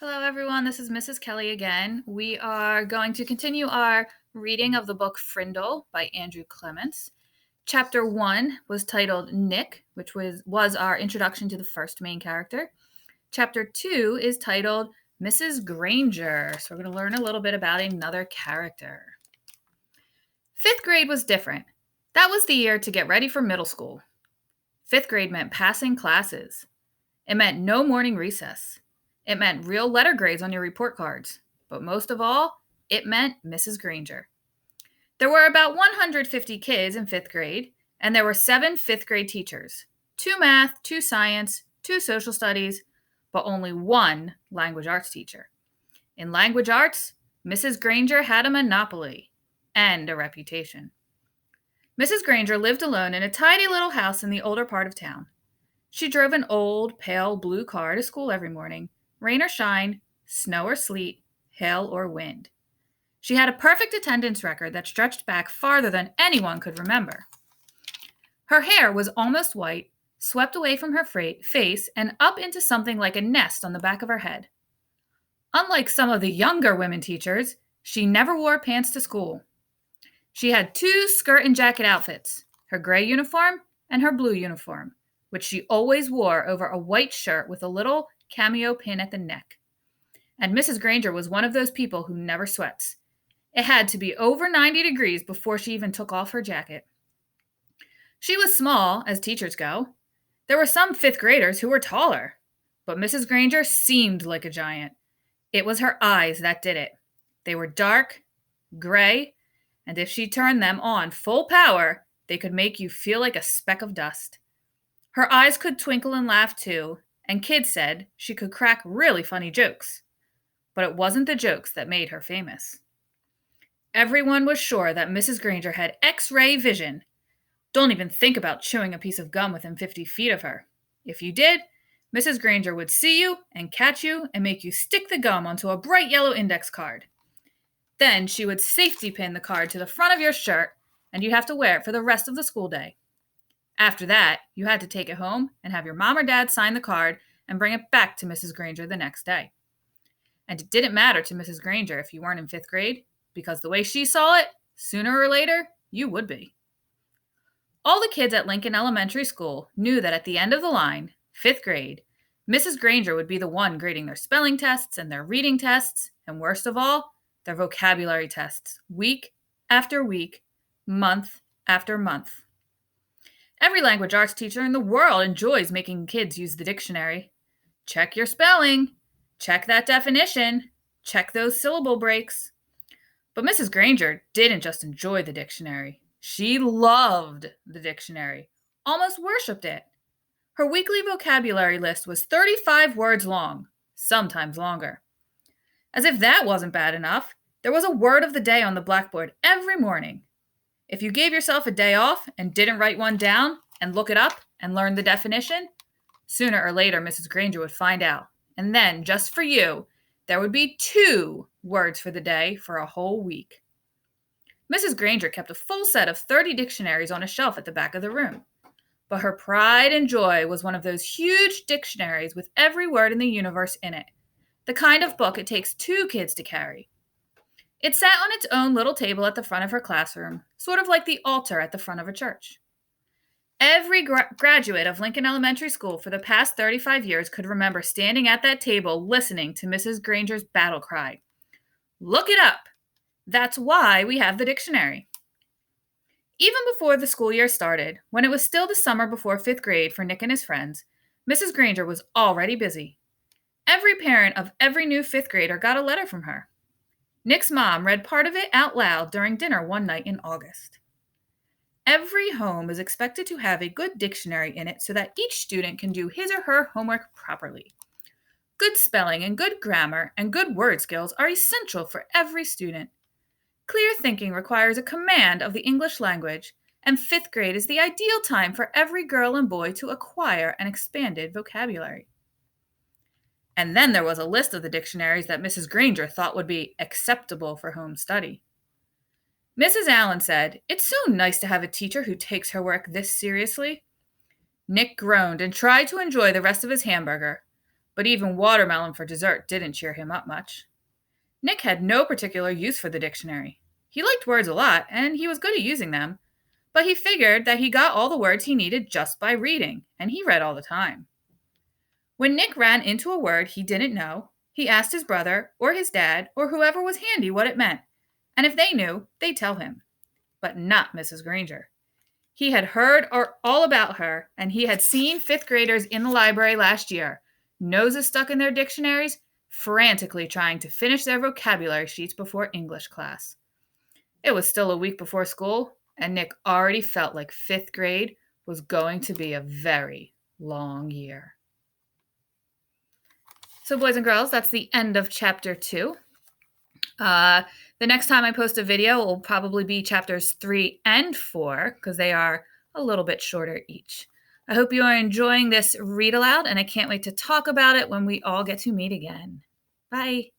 Hello, everyone. This is Mrs. Kelly again. We are going to continue our reading of the book Frindle by Andrew Clements. Chapter 1 was titled Nick, which was our introduction to the first main character. Chapter 2 is titled Mrs. Granger. So we're going to learn a little bit about another character. Fifth grade was different. That was the year to get ready for middle school. Fifth grade meant passing classes. It meant no morning recess. It meant real letter grades on your report cards. But most of all, it meant Mrs. Granger. There were about 150 kids in fifth grade, and there were 7 fifth grade teachers. 2 math, 2 science, 2 social studies, but only 1 language arts teacher. In language arts, Mrs. Granger had a monopoly and a reputation. Mrs. Granger lived alone in a tiny little house in the older part of town. She drove an old, pale blue car to school every morning, rain or shine, snow or sleet, hail or wind. She had a perfect attendance record that stretched back farther than anyone could remember. Her hair was almost white, swept away from her face and up into something like a nest on the back of her head. Unlike some of the younger women teachers, she never wore pants to school. She had 2 skirt and jacket outfits, her gray uniform and her blue uniform, which she always wore over a white shirt with a little cameo pin at the neck. And Mrs. Granger was one of those people who never sweats. It had to be over 90 degrees before she even took off her jacket. She was small, as teachers go. There were some 5th graders who were taller, but Mrs. Granger seemed like a giant. It was her eyes that did it. They were dark, gray, and if she turned them on full power, they could make you feel like a speck of dust. Her eyes could twinkle and laugh too, and kids said she could crack really funny jokes. But it wasn't the jokes that made her famous. Everyone was sure that Mrs. Granger had X-ray vision. Don't even think about chewing a piece of gum within 50 feet of her. If you did, Mrs. Granger would see you and catch you and make you stick the gum onto a bright yellow index card. Then she would safety pin the card to the front of your shirt, and you'd have to wear it for the rest of the school day. After that, you had to take it home and have your mom or dad sign the card and bring it back to Mrs. Granger the next day. And it didn't matter to Mrs. Granger if you weren't in 5th grade, because the way she saw it, sooner or later, you would be. All the kids at Lincoln Elementary School knew that at the end of the line, 5th grade, Mrs. Granger would be the one grading their spelling tests and their reading tests, and worst of all, their vocabulary tests, week after week, month after month. Every language arts teacher in the world enjoys making kids use the dictionary. Check your spelling. Check that definition. Check those syllable breaks. But Mrs. Granger didn't just enjoy the dictionary. She loved the dictionary, almost worshipped it. Her weekly vocabulary list was 35 words long, sometimes longer. As if that wasn't bad enough, there was a word of the day on the blackboard every morning. If you gave yourself a day off and didn't write one down and look it up and learn the definition, sooner or later Mrs. Granger would find out. And then, just for you, there would be 2 words for the day for a whole week. Mrs. Granger kept a full set of 30 dictionaries on a shelf at the back of the room. But her pride and joy was one of those huge dictionaries with every word in the universe in it, the kind of book it takes 2 kids to carry. It sat on its own little table at the front of her classroom, sort of like the altar at the front of a church. Every graduate of Lincoln Elementary School for the past 35 years could remember standing at that table listening to Mrs. Granger's battle cry. Look it up! That's why we have the dictionary. Even before the school year started, when it was still the summer before 5th grade for Nick and his friends, Mrs. Granger was already busy. Every parent of every new 5th grader got a letter from her. Nick's mom read part of it out loud during dinner one night in August. Every home is expected to have a good dictionary in it so that each student can do his or her homework properly. Good spelling and good grammar and good word skills are essential for every student. Clear thinking requires a command of the English language, and 5th grade is the ideal time for every girl and boy to acquire an expanded vocabulary. And then there was a list of the dictionaries that Mrs. Granger thought would be acceptable for home study. Mrs. Allen said, "It's so nice to have a teacher who takes her work this seriously." Nick groaned and tried to enjoy the rest of his hamburger, But even watermelon for dessert didn't cheer him up much. Nick had no particular use for the dictionary. He liked words a lot, and he was good at using them, but he figured that he got all the words he needed just by reading, and he read all the time. When Nick ran into a word he didn't know, he asked his brother or his dad or whoever was handy what it meant, and if they knew, they'd tell him. But not Mrs. Granger. He had heard all about her, and he had seen fifth graders in the library last year, noses stuck in their dictionaries, frantically trying to finish their vocabulary sheets before English class. It was still a week before school, and Nick already felt like fifth grade was going to be a very long year. So, boys and girls, that's the end of chapter 2. The next time I post a video, it will probably be chapters 3 and 4 because they are a little bit shorter each. I hope you are enjoying this read aloud, and I can't wait to talk about it when we all get to meet again. Bye.